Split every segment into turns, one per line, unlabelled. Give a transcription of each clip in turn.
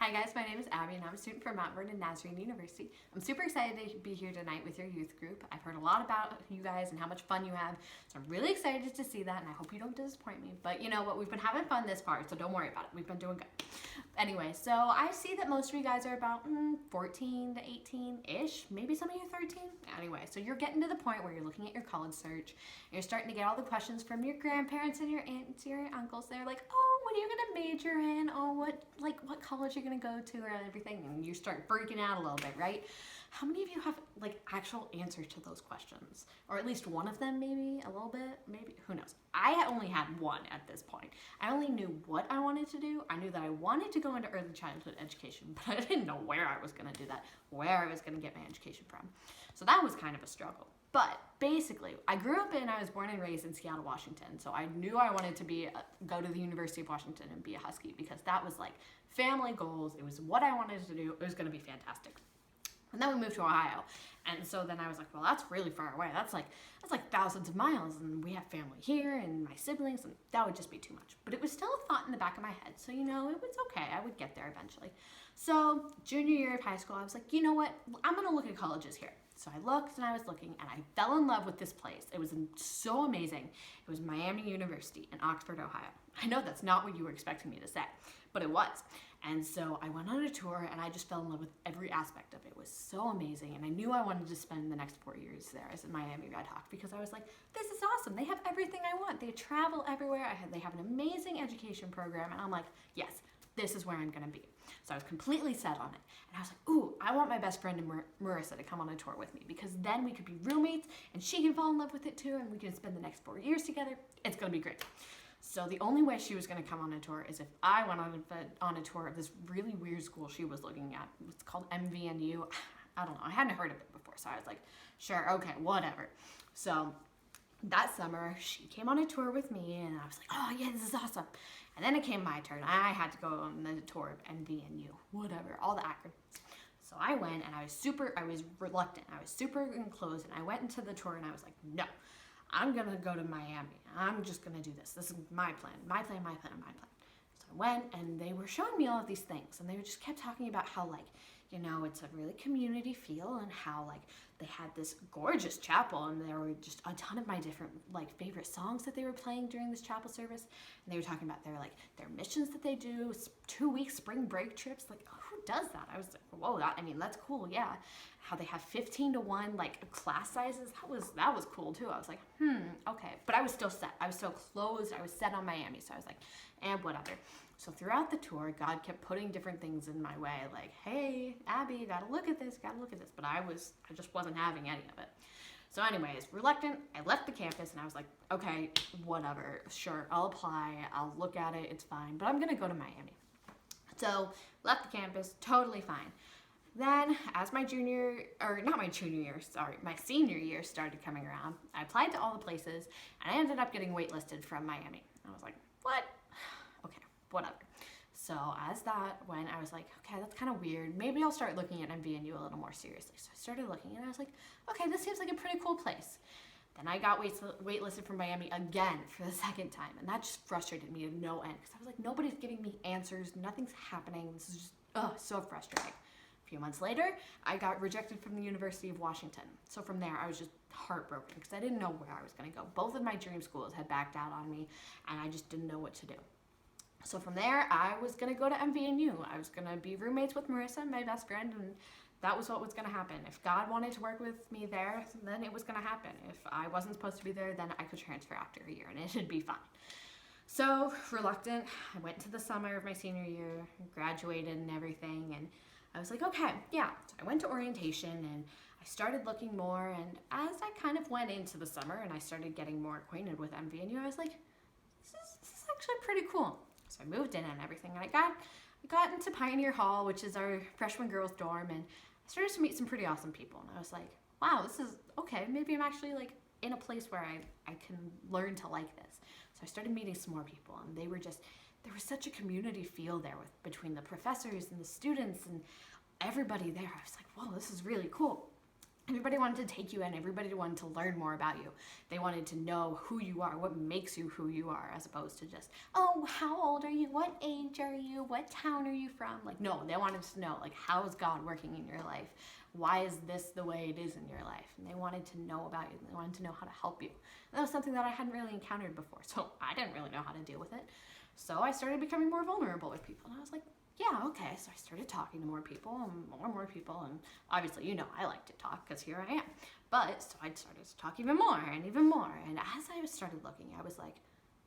Hi guys, my name is Abby and I'm a student from Mount Vernon Nazarene University. I'm super excited to be here tonight with your youth group. I've heard a lot about you guys and how much fun you have, so I'm really excited to see that and I hope you don't disappoint me. But you know what, we've been having fun this far, so don't worry about it. We've been doing good. Anyway, so I see that most of you guys are about 14 to 18-ish, maybe some of you 13. Anyway, so you're getting to the point where you're looking at your college search, and you're starting to get all the questions from your grandparents and your aunts, your uncles. They're like, oh, what are you gonna major in? Oh, what college you're gonna go to or everything, and you start freaking out a little bit, right? How many of you have like actual answers to those questions? Or at least one of them, maybe a little bit, maybe, who knows? I only had one at this point. I only knew what I wanted to do. I knew that I wanted to go into early childhood education, but I didn't know where I was gonna do that, where I was gonna get my education from. So that was kind of a struggle. But basically, I was born and raised in Seattle, Washington. So I knew I wanted to go to the University of Washington and be a Husky because that was like family goals. It was what I wanted to do. It was gonna be fantastic. And then we moved to Ohio. And so then I was like, well, that's really far away. That's like thousands of miles. And we have family here and my siblings, and that would just be too much. But it was still a thought in the back of my head. So, you know, it was okay. I would get there eventually. So junior year of high school, I was like, you know what? I'm going to look at colleges here. So I looked and I was looking and I fell in love with this place. It was so amazing. It was Miami University in Oxford, Ohio. I know that's not what you were expecting me to say, but it was. And so I went on a tour and I just fell in love with every aspect of it. It was so amazing. And I knew I wanted to spend the next 4 years there as a Miami Redhawk because I was like, this is awesome. They have everything I want. They travel everywhere. They have an amazing education program. And I'm like, yes, this is where I'm going to be. So I was completely set on it. And I was like, ooh, I want my best friend Marissa to come on a tour with me because then we could be roommates and she can fall in love with it too and we can spend the next 4 years together. It's going to be great. So the only way she was going to come on a tour is if I went on a tour of this really weird school she was looking at. It's called MVNU. I don't know. I hadn't heard of it before. So I was like, sure, okay, whatever. So that summer, she came on a tour with me and I was like, oh yeah, this is awesome. And then it came my turn. I had to go on the tour of MVNU, whatever, all the acronyms. So I went and I was reluctant. I was super enclosed and I went into the tour and I was like, no. I'm going to go to Miami. I'm just going to do this. This is my plan. My plan. So I went and they were showing me all of these things and they just kept talking about how like, you know, it's a really community feel and how like they had this gorgeous chapel and there were just a ton of my different like favorite songs that they were playing during this chapel service. And they were talking about their missions that they do, 2-week spring break trips. Like, who does that? I was like, whoa, that's cool. Yeah. How they have 15-to-1 like class sizes. That was cool too. I was like, okay. But I was still set. I was so closed. I was set on Miami. So I was like, whatever. So throughout the tour, God kept putting different things in my way, like, hey, Abby, you gotta look at this. But I just wasn't having any of it. So anyways, reluctant, I left the campus and I was like, okay, whatever, sure, I'll apply, I'll look at it, it's fine, but I'm gonna go to Miami. So left the campus, totally fine. Then as my senior year started coming around, I applied to all the places and I ended up getting waitlisted from Miami. I was like, what? Okay, whatever. So as that went, I was like, okay, that's kind of weird. Maybe I'll start looking at MVNU a little more seriously. So I started looking and I was like, okay, this seems like a pretty cool place. Then I got waitlisted from Miami again for the second time. And that just frustrated me to no end because I was like, nobody's giving me answers. Nothing's happening. This is just, so frustrating. A few months later, I got rejected from the University of Washington. So from there, I was just heartbroken because I didn't know where I was going to go. Both of my dream schools had backed out on me and I just didn't know what to do. So from there, I was going to go to MVNU. I was going to be roommates with Marissa, my best friend, and that was what was going to happen. If God wanted to work with me there, then it was going to happen. If I wasn't supposed to be there, then I could transfer after a year and it should be fine. So reluctant, I went to the summer of my senior year, graduated and everything, and I was like, okay, yeah. So I went to orientation and I started looking more, and as I kind of went into the summer and I started getting more acquainted with MVNU, I was like, this is actually pretty cool. So I moved in and everything, and I got into Pioneer Hall, which is our freshman girls dorm, and I started to meet some pretty awesome people, and I was like, wow, this is okay, maybe I'm actually like in a place where I can learn to like this. So I started meeting some more people, and there was such a community feel there between the professors and the students and everybody there. I was like, whoa, this is really cool. Everybody wanted to take you in. Everybody wanted to learn more about you. They wanted to know who you are, what makes you who you are, as opposed to just, oh, how old are you? What age are you? What town are you from? Like, no, they wanted to know, like, how is God working in your life? Why is this the way it is in your life? And they wanted to know about you. They wanted to know how to help you. And that was something that I hadn't really encountered before. So I didn't really know how to deal with it. So I started becoming more vulnerable with people. And I was like, yeah, okay. So I started talking to more people and more people. And obviously, you know, I like to talk because here I am. But so I started to talk even more and even more. And as I started looking, I was like,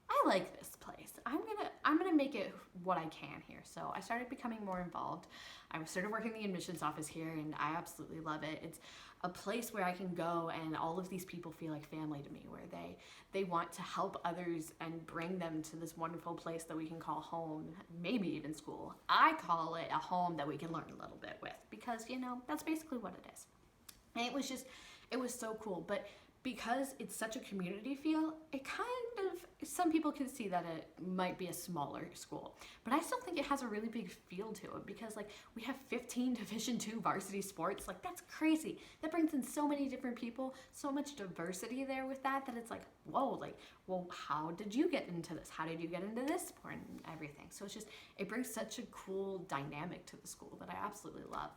I like this place. I'm gonna make it what I can here. So I started becoming more involved. I started working in the admissions office here, and I absolutely love it. It's a place where I can go, and all of these people feel like family to me, where they want to help others and bring them to this wonderful place that we can call home, maybe even school. I call it a home that we can learn a little bit with, because, you know, that's basically what it is. And it was so cool. But because it's such a community feel, it kind of, some people can see that it might be a smaller school, but I still think it has a really big feel to it, because like we have 15 Division II varsity sports. Like, that's crazy. That brings in so many different people, so much diversity there with that it's like, whoa, like, well, how did you get into this? How did you get into this sport and everything? So it's just, it brings such a cool dynamic to the school that I absolutely love.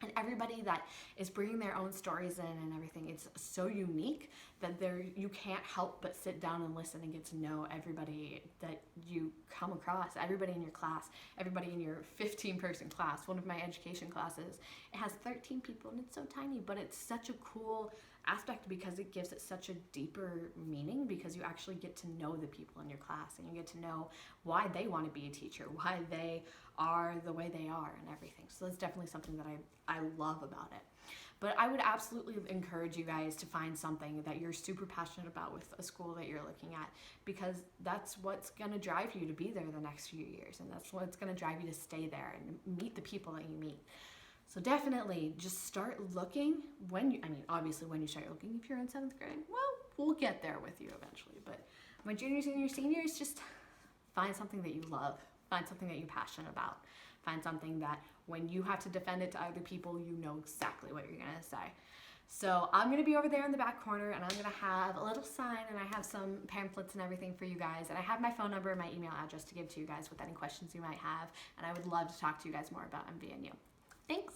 And everybody that is bringing their own stories in and everything, it's so unique that you can't help but sit down and listen and get to know everybody that you come across, everybody in your class, everybody in your 15-person class. One of my education classes, it has 13 people, and it's so tiny, but it's such a cool aspect because it gives it such a deeper meaning, because you actually get to know the people in your class, and you get to know why they want to be a teacher, why they are the way they are and everything. So that's definitely something that I love about it. But I would absolutely encourage you guys to find something that you're super passionate about with a school that you're looking at, because that's what's going to drive you to be there the next few years, and that's what's going to drive you to stay there and meet the people that you meet. So definitely just start looking obviously when you start looking. If you're in 7th grade, well, we'll get there with you eventually. But my juniors and your seniors, just find something that you love. Find something that you're passionate about. Find something that when you have to defend it to other people, you know exactly what you're going to say. So I'm going to be over there in the back corner, and I'm going to have a little sign, and I have some pamphlets and everything for you guys. And I have my phone number and my email address to give to you guys with any questions you might have. And I would love to talk to you guys more about MVNU. Thanks.